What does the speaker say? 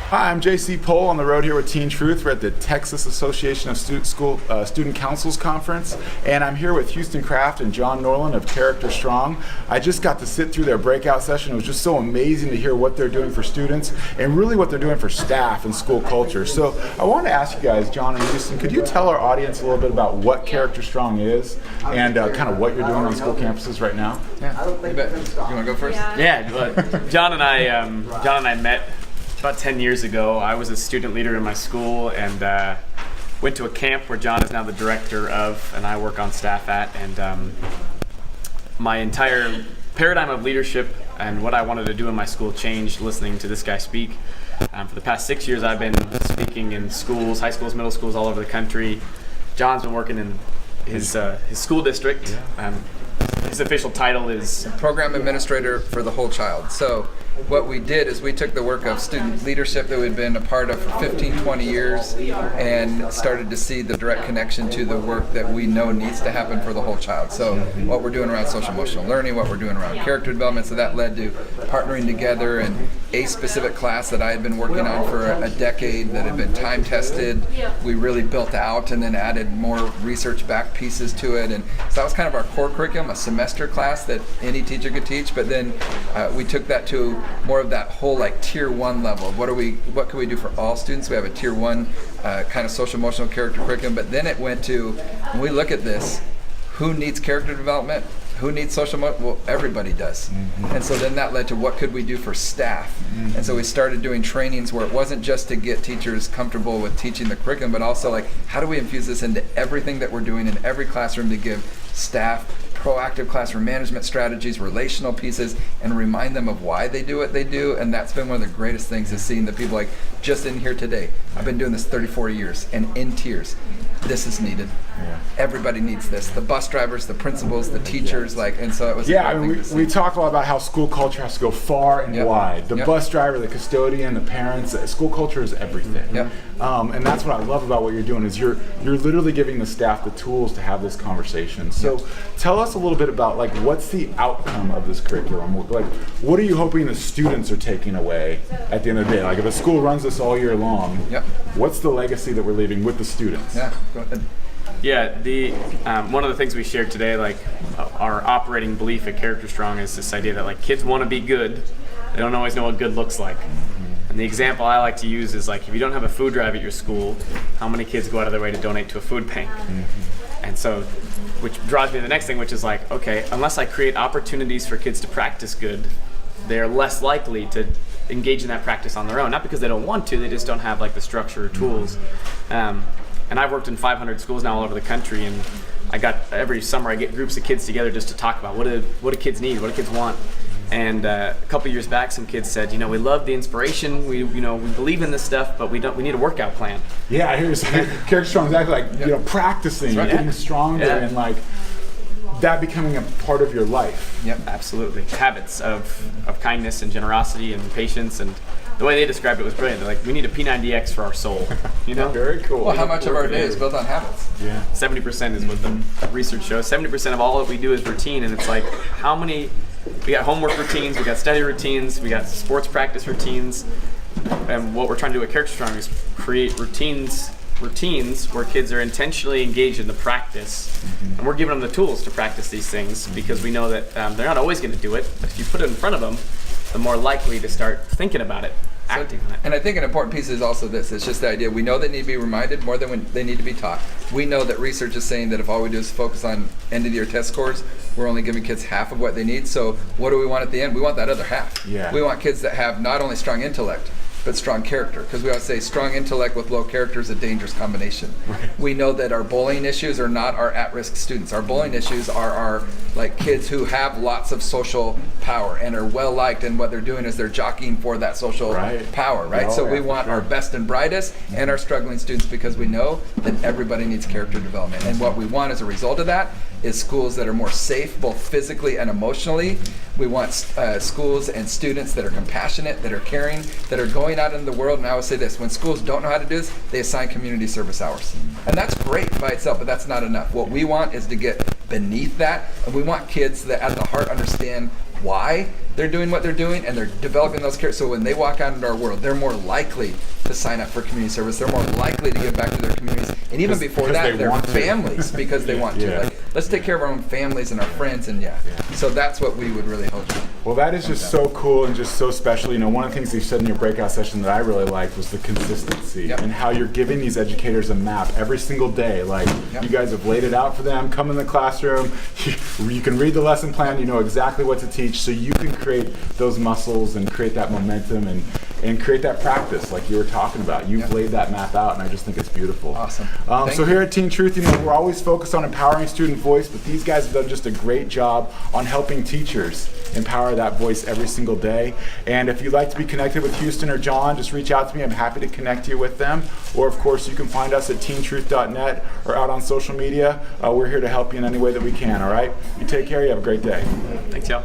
Hi, I'm JC Pohl on the road here with Teen Truth. We're at the Texas Association of Student Councils Conference, and I'm here with Houston Kraft and John Norland of Character Strong. I just got to sit through their breakout session. It was just so amazing to hear what they're doing for students and really what they're doing for staff and school culture. So I wanted to ask you guys, John and Houston, could you tell our audience a little bit about what Character Strong is and kind of what you're doing on school campuses right now? Yeah, you bet. You want to go first? Yeah, but John and I met about 10 years ago. I was a student leader in my school and went to a camp where John is now the director of, and I work on staff at. And my entire paradigm of leadership and what I wanted to do in my school changed listening to this guy speak. For the past 6 years, I've been speaking in schools, high schools, middle schools all over the country. John's been working in his school district. His official title is Program Administrator for the Whole Child. So what we did is we took the work of student leadership that we'd been a part of for 15, 20 years and started to see the direct connection to the work that we know needs to happen for the whole child. So what we're doing around social emotional learning, what we're doing around character development, so that led to partnering together and a specific class that I had been working on for a decade that had been time tested. We really built out and then added more research-backed pieces to it. And so that was kind of our core curriculum, a semester class that any teacher could teach, but then we took that to more of that whole like tier 1 level. What can we do for all students? We have a tier 1 kind of social emotional character curriculum, but then it went to, when we look at this, who needs character development? Who needs social well, everybody does. And so then that led to what could we do for staff? And so we started doing trainings where it wasn't just to get teachers comfortable with teaching the curriculum, but also like, how do we infuse this into everything that we're doing in every classroom to give staff proactive classroom management strategies, relational pieces, and remind them of why they do what they do. And that's been one of the greatest things, is seeing the people like just in here today. I've been doing this 34 years and in tears. This is needed. Yeah. Everybody needs this. The bus drivers, the principals, the teachers, and so it was. Yeah, I mean, we talk a lot about how school culture has to go far and wide. The bus driver, the custodian, the parents. School culture is everything. And that's what I love about what you're doing, is you're literally giving the staff the tools to have this conversation. So tell us a little bit about like what's the outcome of this curriculum? Like, what are you hoping the students are taking away at the end of the day? Like, if a school runs this all year long, what's the legacy that we're leaving with the students? Yeah, go ahead. Yeah, one of the things we shared today, like our operating belief at Character Strong, is this idea that like kids want to be good, they don't always know what good looks like. And the example I like to use is like, if you don't have a food drive at your school, how many kids go out of their way to donate to a food bank? And so, which draws me to the next thing, which is like, okay, unless I create opportunities for kids to practice good, they're less likely to engage in that practice on their own. Not because they don't want to, they just don't have like the structure or tools. And I've worked in 500 schools now all over the country, and every summer I get groups of kids together just to talk about what do kids need, what do kids want. And a couple years back, some kids said, we love the inspiration, we believe in this stuff, but we need a workout plan. Yeah, here's Character Strong, exactly, like practicing, getting stronger, and like that becoming a part of your life. Yep, absolutely. Habits of kindness and generosity and patience, and the way they described it was brilliant. They're like, we need a P90X for our soul. Very cool. Well, how much of our day is built on habits? 70% is what the research shows. 70% of all that we do is routine, and it's like, how many? We got homework routines, we got study routines, we got sports practice routines, and what we're trying to do at Character Strong is create routines where kids are intentionally engaged in the practice, and we're giving them the tools to practice these things, because we know that they're not always going to do it, but if you put it in front of them, the more likely to start thinking about it, acting on it. And I think an important piece is also this. It's just the idea. We know they need to be reminded more than when they need to be taught. We know that research is saying that if all we do is focus on end of the year test scores, we're only giving kids half of what they need. So what do we want at the end? We want that other half. We want kids that have not only strong intellect, but strong character, because we always say strong intellect with low character is a dangerous combination. We know that our bullying issues are not our at-risk students. Our bullying issues are our like kids who have lots of social power and are well liked, and what they're doing is they're jockeying for that social power, right? So we want our best and brightest and our struggling students, because we know that everybody needs character development. And what we want as a result of that is schools that are more safe, both physically and emotionally. We want schools and students that are compassionate, that are caring, that are going out into the world. And I always say this, when schools don't know how to do this, they assign community service hours. And that's great by itself, but that's not enough. What we want is to get beneath that. And we want kids that at the heart understand why they're doing what they're doing, and they're developing those characters. So when they walk out into our world, they're more likely to sign up for community service. They're more likely to give back to their communities. And even before that, their families, because they want to. Like, let's take care of our own families and our friends, and so that's what we would really hope for. Well, that is just so cool and just so special. You know, one of the things you said in your breakout session that I really liked was the consistency and how you're giving these educators a map every single day. Like, you guys have laid it out for them. Come in the classroom, you can read the lesson plan, you know exactly what to teach, so you can create those muscles and create that momentum and create that practice like you were talking about. You've laid that map out, and I just think it's beautiful. Awesome. So here at Teen Truth, you know, we're always focused on empowering student voice, but these guys have done just a great job on helping teachers empower that voice every single day. And if you'd like to be connected with Houston or John, just reach out to me. I'm happy to connect you with them. Or, of course, you can find us at teentruth.net or out on social media. We're here to help you in any way that we can, all right? You take care. You have a great day. Thanks, y'all.